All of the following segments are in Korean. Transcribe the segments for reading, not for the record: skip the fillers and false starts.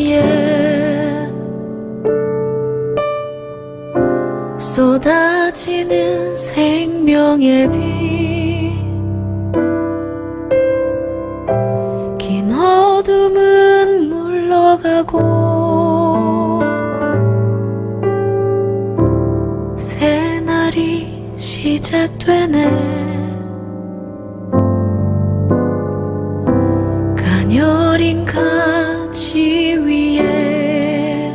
위에 쏟아지는 생명의 빛, 긴 어둠은 물러가고 새 날이 시작되네. 가녀린 가지 위에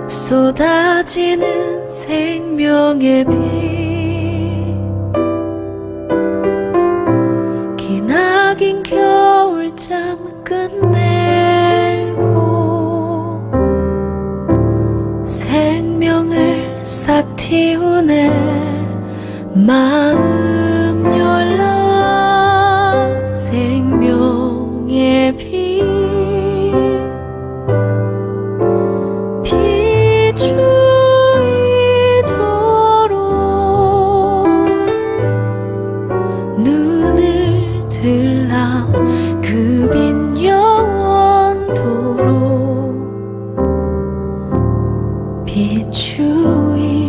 쏟아지는 생명의 빛, 기나긴 겨울잠 끝내고 생명을 싹 틔우네. 마음 열라 생명의 빛, 비추이도록 눈을 들라 그 빛 영원토록 비추이도록.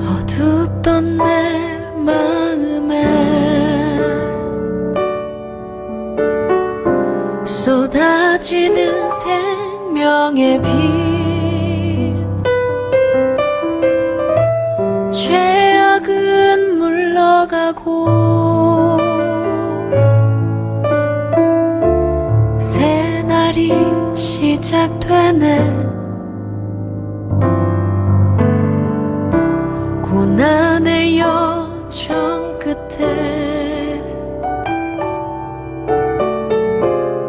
어둡던 내 마음에 쏟아지는 생명의 빛, 죄악은 물러가고 새 날이 시작되네. 고난의 여정 끝에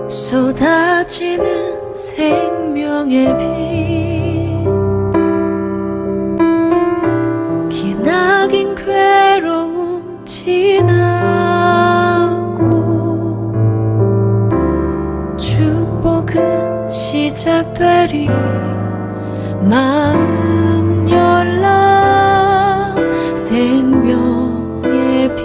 쏟아지는 생명의 빛, 기나긴 괴로움 지나고 축복은 시작되리. 마음 열라 생명의 빛,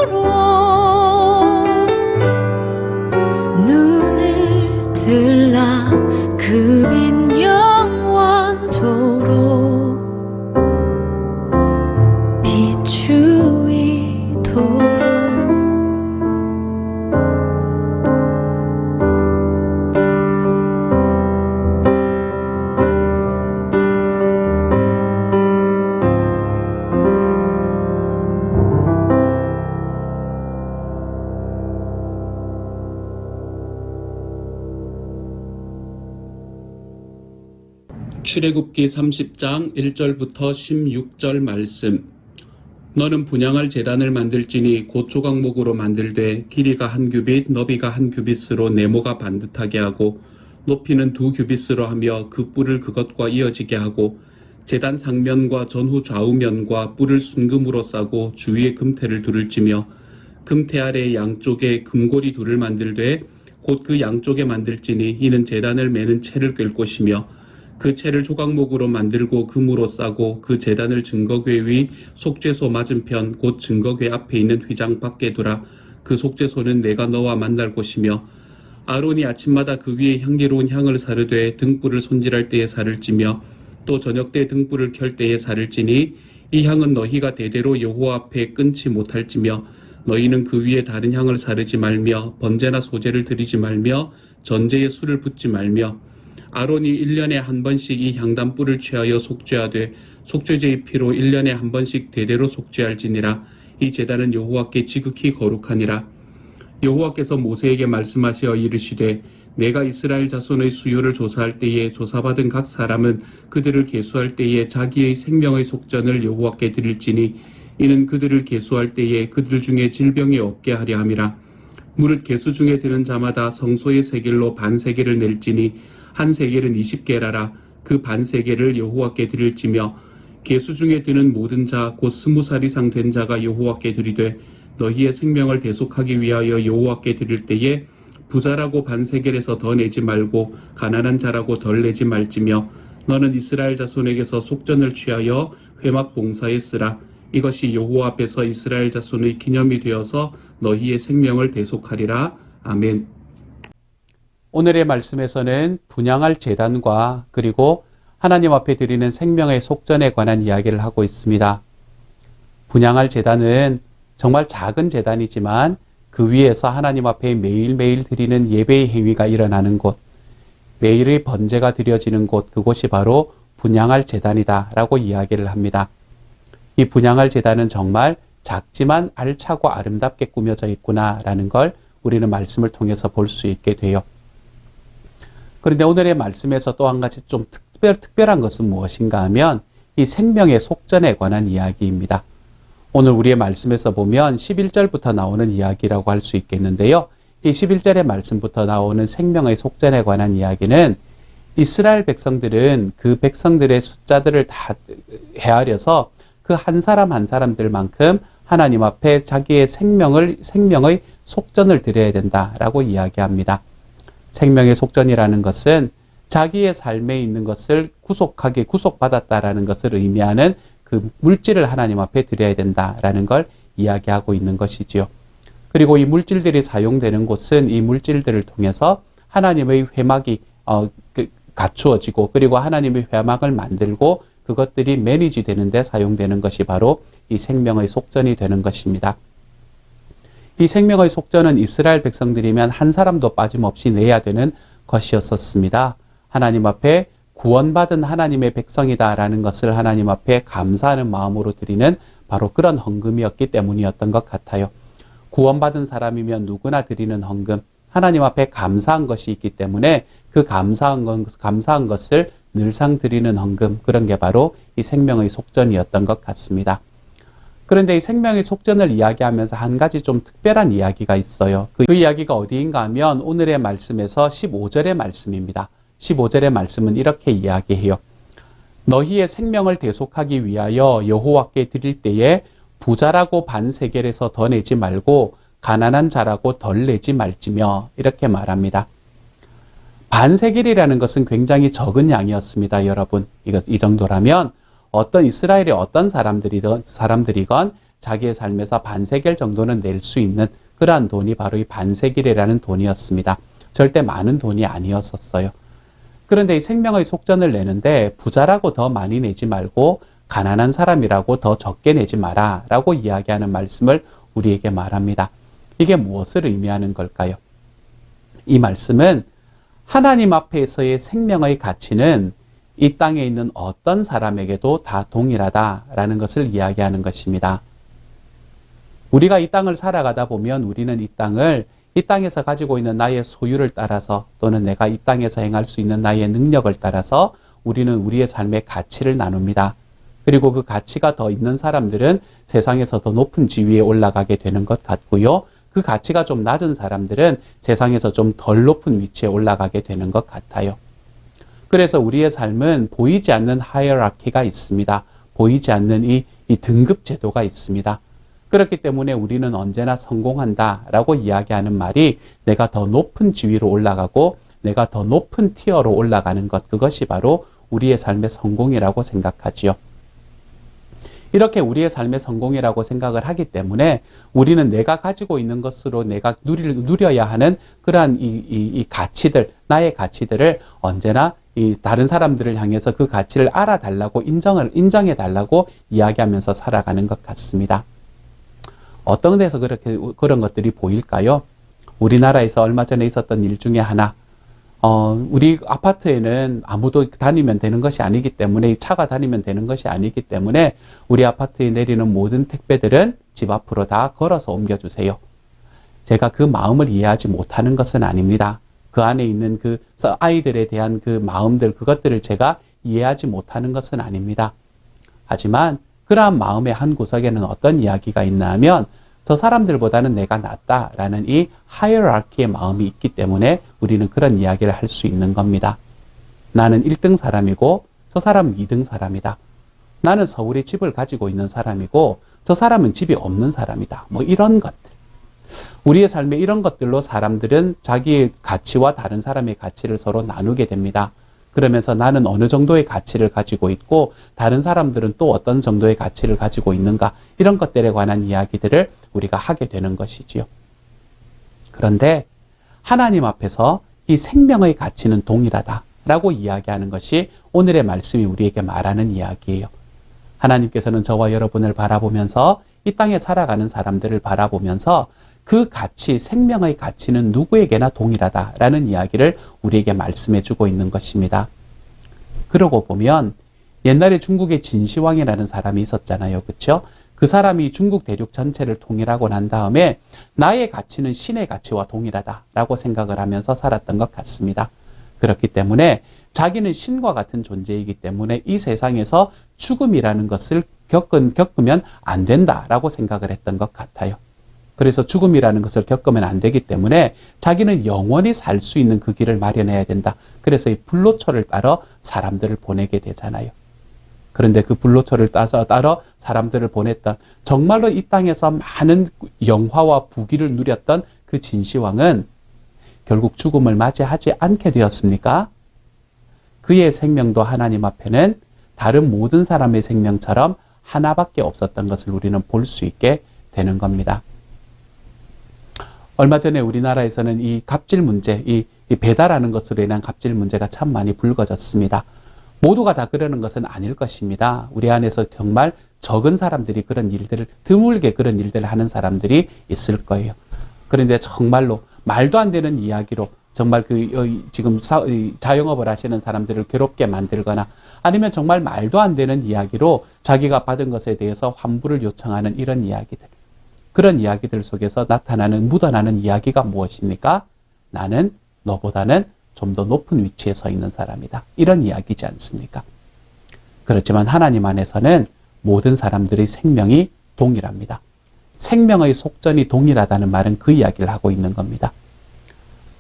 비추이도록 눈을 들라 그 빛 영원토록 비추이도록. 출애굽기 30장 1절부터 16절 말씀. 너는 분향할 제단을 만들지니 곧 조각목으로 만들되 길이가 1규빗 너비가 1규빗으로 네모가 반듯하게 하고 높이는 2규빗으로 하며 그 뿔을 그것과 이어지게 하고 제단 상면과 전후 좌우면과 뿔을 순금으로 싸고 주위에 금태를 둘을 찌며 금태 아래 양쪽에 금고리 둘을 만들되 곧 그 양쪽에 만들지니 이는 제단을 매는 채를 꿰 것이며 그 채를 조각목으로 만들고 금으로 싸고 그 제단을 증거궤 위 속죄소 맞은편 곧 증거궤 앞에 있는 휘장 밖에 두라. 그 속죄소는 내가 너와 만날 곳이며 아론이 아침마다 그 위에 향기로운 향을 사르되 등불을 손질할 때에 살을 찌며 또 저녁 때 등불을 켤 때에 살을 찌니 이 향은 너희가 대대로 여호와 앞에 끊지 못할지며 너희는 그 위에 다른 향을 사르지 말며 번제나 소제를 드리지 말며 전제에 술을 붓지 말며 아론이 1년에 한 번씩 이 향단뿔을 취하여 속죄하되 속죄제의 피로 1년에 한 번씩 대대로 속죄할지니라. 이 제단은 여호와께 지극히 거룩하니라. 여호와께서 모세에게 말씀하시어 이르시되 내가 이스라엘 자손의 수요를 조사할 때에 조사받은 각 사람은 그들을 계수할 때에 자기의 생명의 속전을 여호와께 드릴지니 이는 그들을 계수할 때에 그들 중에 질병이 없게 하려 함이라. 무릇 계수 중에 드는 자마다 성소의 세겔로 반 세겔을 낼지니 한 세겔은 20게라라. 그 반 세겔을 여호와께 드릴지며 계수 중에 드는 모든 자 곧 20살 이상 된 자가 여호와께 드리되 너희의 생명을 대속하기 위하여 여호와께 드릴 때에 부자라고 반 세겔에서 더 내지 말고 가난한 자라고 덜 내지 말지며 너는 이스라엘 자손에게서 속전을 취하여 회막 봉사에 쓰라. 이것이 여호와 앞에서 이스라엘 자손의 기념이 되어서 너희의 생명을 대속하리라. 아멘. 오늘의 말씀에서는 분향할 제단과 그리고 하나님 앞에 드리는 생명의 속전에 관한 이야기를 하고 있습니다. 분향할 제단은 정말 작은 제단이지만 그 위에서 하나님 앞에 매일매일 드리는 예배의 행위가 일어나는 곳, 매일의 번제가 드려지는 곳, 그곳이 바로 분향할 제단이다 라고 이야기를 합니다. 이 분향할 제단은 정말 작지만 알차고 아름답게 꾸며져 있구나라는 걸 우리는 말씀을 통해서 볼 수 있게 돼요. 그런데 오늘의 말씀에서 또 한 가지 좀 특별한 것은 무엇인가 하면 이 생명의 속전에 관한 이야기입니다. 오늘 우리의 말씀에서 보면 11절부터 나오는 이야기라고 할 수 있겠는데요. 이 11절의 말씀부터 나오는 생명의 속전에 관한 이야기는 이스라엘 백성들은 그 백성들의 숫자들을 다 헤아려서 그 한 사람 한 사람들만큼 하나님 앞에 자기의 생명의 속전을 드려야 된다라고 이야기합니다. 생명의 속전이라는 것은 자기의 삶에 있는 것을 구속받았다라는 것을 의미하는 그 물질을 하나님 앞에 드려야 된다라는 걸 이야기하고 있는 것이지요. 그리고 이 물질들이 사용되는 곳은 이 물질들을 통해서 하나님의 회막이 갖추어지고 그리고 하나님의 회막을 만들고 그것들이 매니지 되는데 사용되는 것이 바로 이 생명의 속전이 되는 것입니다. 이 생명의 속전은 이스라엘 백성들이면 한 사람도 빠짐없이 내야 되는 것이었습니다. 하나님 앞에 구원받은 하나님의 백성이다라는 것을 하나님 앞에 감사하는 마음으로 드리는 바로 그런 헌금이었기 때문이었던 것 같아요. 구원받은 사람이면 누구나 드리는 헌금, 하나님 앞에 감사한 것이 있기 때문에 그 감사한 것을 늘상 드리는 헌금, 그런 게 바로 이 생명의 속전이었던 것 같습니다. 그런데 이 생명의 속전을 이야기하면서 한 가지 좀 특별한 이야기가 있어요. 그 이야기가 어디인가 하면 오늘의 말씀에서 15절의 말씀입니다. 15절의 말씀은 이렇게 이야기해요. 너희의 생명을 대속하기 위하여 여호와께 드릴 때에 부자라고 반 세겔에서 더 내지 말고 가난한 자라고 덜 내지 말지며 이렇게 말합니다. 반 세겔이라는 것은 굉장히 적은 양이었습니다, 여러분. 이 정도라면 어떤 이스라엘의 어떤 사람들이건 자기의 삶에서 반 세겔 정도는 낼 수 있는 그러한 돈이 바로 이 반 세겔이라는 돈이었습니다. 절대 많은 돈이 아니었었어요. 그런데 이 생명의 속전을 내는데 부자라고 더 많이 내지 말고 가난한 사람이라고 더 적게 내지 마라 라고 이야기하는 말씀을 우리에게 말합니다. 이게 무엇을 의미하는 걸까요? 이 말씀은 하나님 앞에서의 생명의 가치는 이 땅에 있는 어떤 사람에게도 다 동일하다라는 것을 이야기하는 것입니다. 우리가 이 땅을 살아가다 보면 우리는 이 땅에서 가지고 있는 나의 소유를 따라서 또는 내가 이 땅에서 행할 수 있는 나의 능력을 따라서 우리는 우리의 삶의 가치를 나눕니다. 그리고 그 가치가 더 있는 사람들은 세상에서 더 높은 지위에 올라가게 되는 것 같고요. 그 가치가 좀 낮은 사람들은 세상에서 좀 덜 높은 위치에 올라가게 되는 것 같아요. 그래서 우리의 삶은 보이지 않는 하이어라키가 있습니다. 보이지 않는 이 등급 제도가 있습니다. 그렇기 때문에 우리는 언제나 성공한다라고 이야기하는 말이 내가 더 높은 지위로 올라가고 내가 더 높은 티어로 올라가는 것, 그것이 바로 우리의 삶의 성공이라고 생각하지요. 이렇게 우리의 삶의 성공이라고 생각을 하기 때문에 우리는 내가 가지고 있는 것으로 내가 누려야 하는 그러한 이 가치들, 나의 가치들을 언제나 이 다른 사람들을 향해서 그 가치를 알아달라고 인정해달라고 이야기하면서 살아가는 것 같습니다. 어떤 데서 그런 것들이 보일까요? 우리나라에서 얼마 전에 있었던 일 중에 하나, 우리 아파트에는 아무도 다니면 되는 것이 아니기 때문에, 차가 다니면 되는 것이 아니기 때문에 우리 아파트에 내리는 모든 택배들은 집 앞으로 다 걸어서 옮겨주세요. 제가 그 마음을 이해하지 못하는 것은 아닙니다. 그 안에 있는 그 아이들에 대한 그 마음들, 그것들을 제가 이해하지 못하는 것은 아닙니다. 하지만 그러한 마음의 한 구석에는 어떤 이야기가 있나 하면 저 사람들보다는 내가 낫다라는 이 하이어라키의 마음이 있기 때문에 우리는 그런 이야기를 할 수 있는 겁니다. 나는 1등 사람이고 저 사람은 2등 사람이다. 나는 서울에 집을 가지고 있는 사람이고 저 사람은 집이 없는 사람이다. 뭐 이런 것들. 우리의 삶에 이런 것들로 사람들은 자기의 가치와 다른 사람의 가치를 서로 나누게 됩니다. 그러면서 나는 어느 정도의 가치를 가지고 있고 다른 사람들은 또 어떤 정도의 가치를 가지고 있는가, 이런 것들에 관한 이야기들을 우리가 하게 되는 것이지요. 그런데 하나님 앞에서 이 생명의 가치는 동일하다라고 이야기하는 것이 오늘의 말씀이 우리에게 말하는 이야기예요. 하나님께서는 저와 여러분을 바라보면서 이 땅에 살아가는 사람들을 바라보면서 그 가치, 생명의 가치는 누구에게나 동일하다라는 이야기를 우리에게 말씀해 주고 있는 것입니다. 그러고 보면 옛날에 중국에 진시황이라는 사람이 있었잖아요. 그렇죠? 그 사람이 중국 대륙 전체를 통일하고 난 다음에 나의 가치는 신의 가치와 동일하다라고 생각을 하면서 살았던 것 같습니다. 그렇기 때문에 자기는 신과 같은 존재이기 때문에 이 세상에서 죽음이라는 것을 겪으면 안 된다라고 생각을 했던 것 같아요. 그래서 죽음이라는 것을 겪으면 안 되기 때문에 자기는 영원히 살 수 있는 그 길을 마련해야 된다. 그래서 이 불로초를 따라 사람들을 보내게 되잖아요. 그런데 그 불로초를 따라 사람들을 보냈던, 정말로 이 땅에서 많은 영화와 부귀를 누렸던 그 진시황은 결국 죽음을 맞이하지 않게 되었습니까? 그의 생명도 하나님 앞에는 다른 모든 사람의 생명처럼 하나밖에 없었던 것을 우리는 볼 수 있게 되는 겁니다. 얼마 전에 우리나라에서는 이 갑질 문제, 이 배달하는 것으로 인한 갑질 문제가 참 많이 불거졌습니다. 모두가 다 그러는 것은 아닐 것입니다. 우리 안에서 정말 적은 사람들이 그런 일들을, 드물게 그런 일들을 하는 사람들이 있을 거예요. 그런데 정말로 말도 안 되는 이야기로 정말 지금 자영업을 하시는 사람들을 괴롭게 만들거나 아니면 정말 말도 안 되는 이야기로 자기가 받은 것에 대해서 환불을 요청하는 이런 이야기들. 그런 이야기들 속에서 묻어나는 이야기가 무엇입니까? 나는 너보다는 좀 더 높은 위치에 서 있는 사람이다. 이런 이야기지 않습니까? 그렇지만 하나님 안에서는 모든 사람들의 생명이 동일합니다. 생명의 속전이 동일하다는 말은 그 이야기를 하고 있는 겁니다.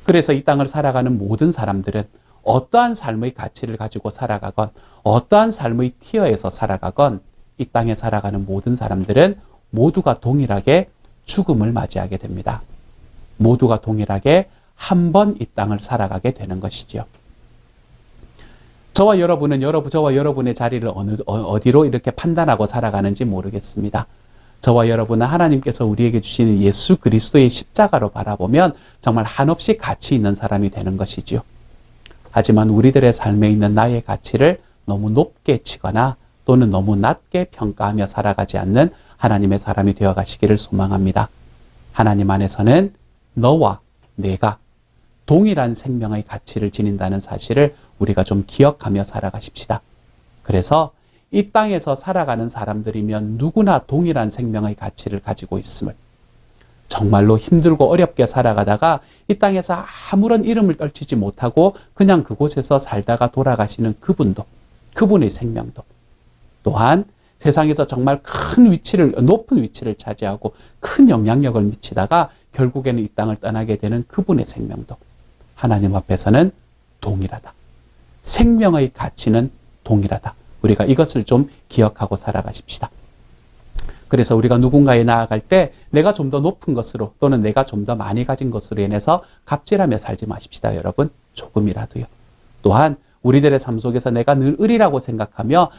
그래서 이 땅을 살아가는 모든 사람들은 어떠한 삶의 가치를 가지고 살아가건 어떠한 삶의 티어에서 살아가건 이 땅에 살아가는 모든 사람들은 모두가 동일하게 죽음을 맞이하게 됩니다. 모두가 동일하게 한 번 이 땅을 살아가게 되는 것이지요. 저와 여러분의 자리를 어디로 이렇게 판단하고 살아가는지 모르겠습니다. 저와 여러분은 하나님께서 우리에게 주시는 예수 그리스도의 십자가로 바라보면 정말 한없이 가치 있는 사람이 되는 것이지요. 하지만 우리들의 삶에 있는 나의 가치를 너무 높게 치거나 또는 너무 낮게 평가하며 살아가지 않는 하나님의 사람이 되어 가시기를 소망합니다. 하나님 안에서는 너와 내가 동일한 생명의 가치를 지닌다는 사실을 우리가 좀 기억하며 살아가십시다. 그래서 이 땅에서 살아가는 사람들이면 누구나 동일한 생명의 가치를 가지고 있음을, 정말로 힘들고 어렵게 살아가다가 이 땅에서 아무런 이름을 떨치지 못하고 그냥 그곳에서 살다가 돌아가시는 그분도, 그분의 생명도, 또한 세상에서 정말 높은 위치를 차지하고 큰 영향력을 미치다가 결국에는 이 땅을 떠나게 되는 그분의 생명도 하나님 앞에서는 동일하다. 생명의 가치는 동일하다. 우리가 이것을 좀 기억하고 살아가십시다. 그래서 우리가 누군가에 나아갈 때 내가 좀 더 높은 것으로 또는 내가 좀 더 많이 가진 것으로 인해서 갑질하며 살지 마십시다. 여러분, 조금이라도요. 또한 우리들의 삶 속에서 내가 늘 의리라고 생각하며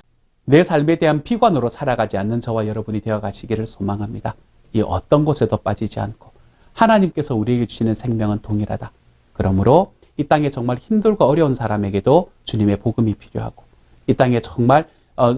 내 삶에 대한 비관으로 살아가지 않는 저와 여러분이 되어 가시기를 소망합니다. 이 어떤 곳에도 빠지지 않고 하나님께서 우리에게 주시는 생명은 동일하다. 그러므로 이 땅에 정말 힘들고 어려운 사람에게도 주님의 복음이 필요하고 이 땅에 정말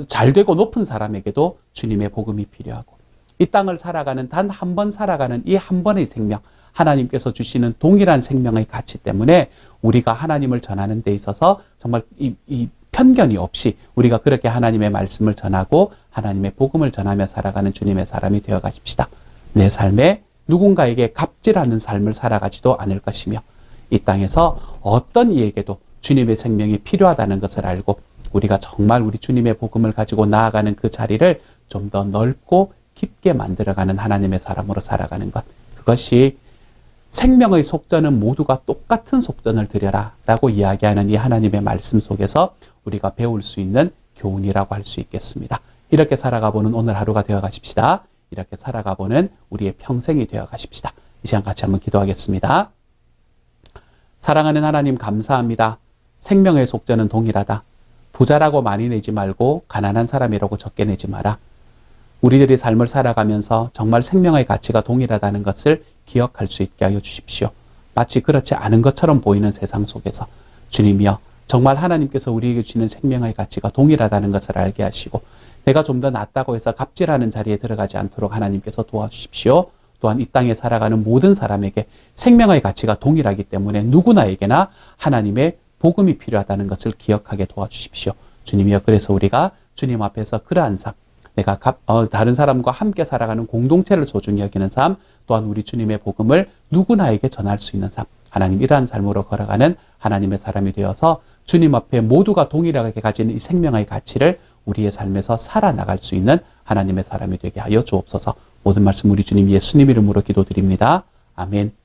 잘되고 높은 사람에게도 주님의 복음이 필요하고 이 땅을 살아가는 단 한 번 살아가는 이 한 번의 생명, 하나님께서 주시는 동일한 생명의 가치 때문에 우리가 하나님을 전하는 데 있어서 정말 이 편견이 없이 우리가 그렇게 하나님의 말씀을 전하고 하나님의 복음을 전하며 살아가는 주님의 사람이 되어 가십시다. 내 삶에 누군가에게 갑질하는 삶을 살아가지도 않을 것이며 이 땅에서 어떤 이에게도 주님의 생명이 필요하다는 것을 알고 우리가 정말 우리 주님의 복음을 가지고 나아가는 그 자리를 좀 더 넓고 깊게 만들어가는 하나님의 사람으로 살아가는 것, 그것이 생명의 속전은 모두가 똑같은 속전을 드려라 라고 이야기하는 이 하나님의 말씀 속에서 우리가 배울 수 있는 교훈이라고 할 수 있겠습니다. 이렇게 살아가보는 오늘 하루가 되어 가십시다. 이렇게 살아가보는 우리의 평생이 되어 가십시다. 이 시간 같이 한번 기도하겠습니다. 사랑하는 하나님 감사합니다. 생명의 속전은 동일하다. 부자라고 많이 내지 말고 가난한 사람이라고 적게 내지 마라. 우리들이 삶을 살아가면서 정말 생명의 가치가 동일하다는 것을 기억할 수 있게 하여 주십시오. 마치 그렇지 않은 것처럼 보이는 세상 속에서 주님이여 정말 하나님께서 우리에게 주시는 생명의 가치가 동일하다는 것을 알게 하시고 내가 좀 더 낫다고 해서 갑질하는 자리에 들어가지 않도록 하나님께서 도와주십시오. 또한 이 땅에 살아가는 모든 사람에게 생명의 가치가 동일하기 때문에 누구나에게나 하나님의 복음이 필요하다는 것을 기억하게 도와주십시오. 주님이여 그래서 우리가 주님 앞에서 그러한 삶, 내가 다른 사람과 함께 살아가는 공동체를 소중히 여기는 삶, 또한 우리 주님의 복음을 누구나에게 전할 수 있는 삶, 하나님 이러한 삶으로 걸어가는 하나님의 사람이 되어서 주님 앞에 모두가 동일하게 가지는 이 생명의 가치를 우리의 삶에서 살아나갈 수 있는 하나님의 사람이 되게 하여 주옵소서. 모든 말씀 우리 주님 예수님 이름으로 기도드립니다. 아멘.